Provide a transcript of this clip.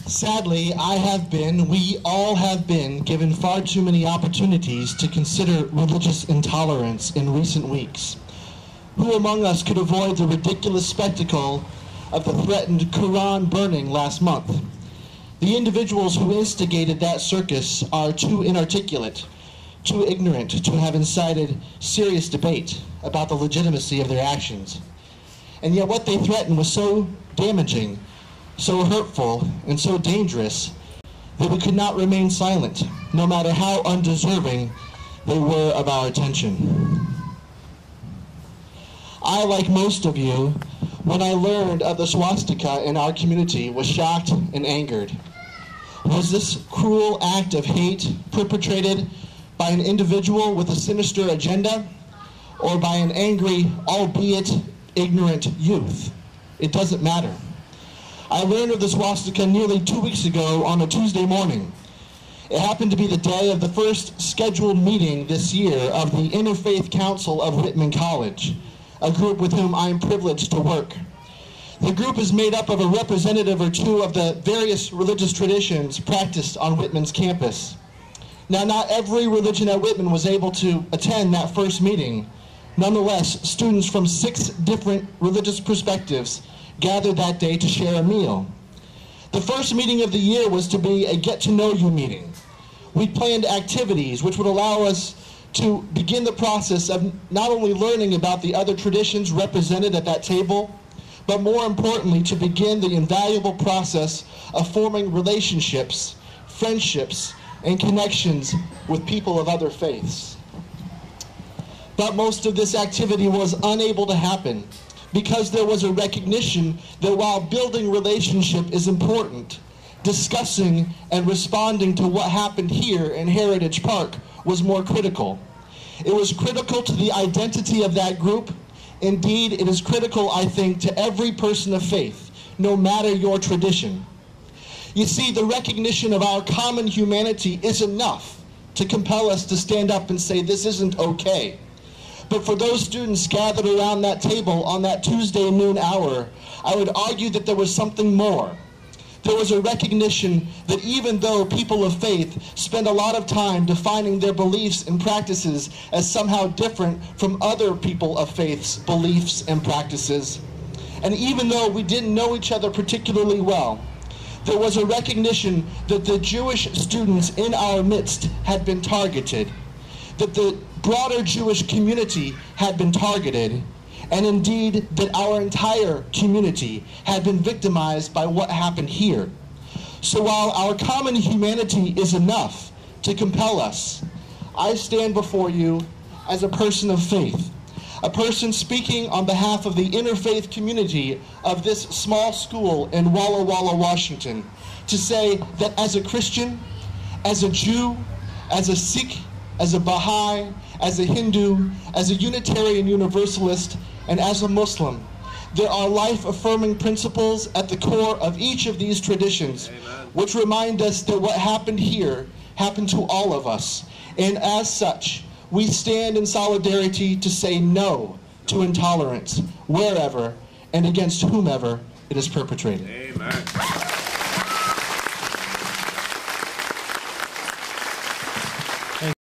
Sadly, we all have been given far too many opportunities to consider religious intolerance in recent weeks. Who among us could avoid the ridiculous spectacle of the threatened Quran burning last month? The individuals who instigated that circus are too inarticulate, too ignorant to have incited serious debate about the legitimacy of their actions. And yet what they threatened was so damaging, so hurtful, and so dangerous that we could not remain silent, no matter how undeserving they were of our attention. I, like most of you, when I learned of the swastika in our community, was shocked and angered. Was this cruel act of hate perpetrated by an individual with a sinister agenda, or by an angry, albeit ignorant youth? It doesn't matter. I learned of the swastika nearly 2 weeks ago on a Tuesday morning. It happened to be the day of the first scheduled meeting this year of the Interfaith Council of Whitman College, a group with whom I am privileged to work. The group is made up of a representative or two of the various religious traditions practiced on Whitman's campus. Now, not every religion at Whitman was able to attend that first meeting. Nonetheless, students from 6 different religious perspectives gathered that day to share a meal. The first meeting of the year was to be a get-to-know-you meeting. We planned activities which would allow us to begin the process of not only learning about the other traditions represented at that table, but more importantly, to begin the invaluable process of forming relationships, friendships, and connections with people of other faiths. But most of this activity was unable to happen because there was a recognition that while building relationship is important, discussing and responding to what happened here in Heritage Park was more critical. It was critical to the identity of that group. Indeed, it is critical, I think, to every person of faith, no matter your tradition. You see, the recognition of our common humanity is enough to compel us to stand up and say, this isn't okay. But for those students gathered around that table on that Tuesday noon hour, I would argue that there was something more. There was a recognition that even though people of faith spend a lot of time defining their beliefs and practices as somehow different from other people of faith's beliefs and practices, and even though we didn't know each other particularly well, there was a recognition that the Jewish students in our midst had been targeted, that the broader Jewish community had been targeted, and indeed that our entire community had been victimized by what happened here. So while our common humanity is enough to compel us, I stand before you as a person of faith, a person speaking on behalf of the interfaith community of this small school in Walla Walla, Washington, to say that as a Christian, as a Jew, as a Sikh, as a Baha'i, as a Hindu, as a Unitarian Universalist, and as a Muslim, there are life-affirming principles at the core of each of these traditions, Amen, which remind us that what happened here happened to all of us. And as such, we stand in solidarity to say no to intolerance, wherever and against whomever it is perpetrated. Amen.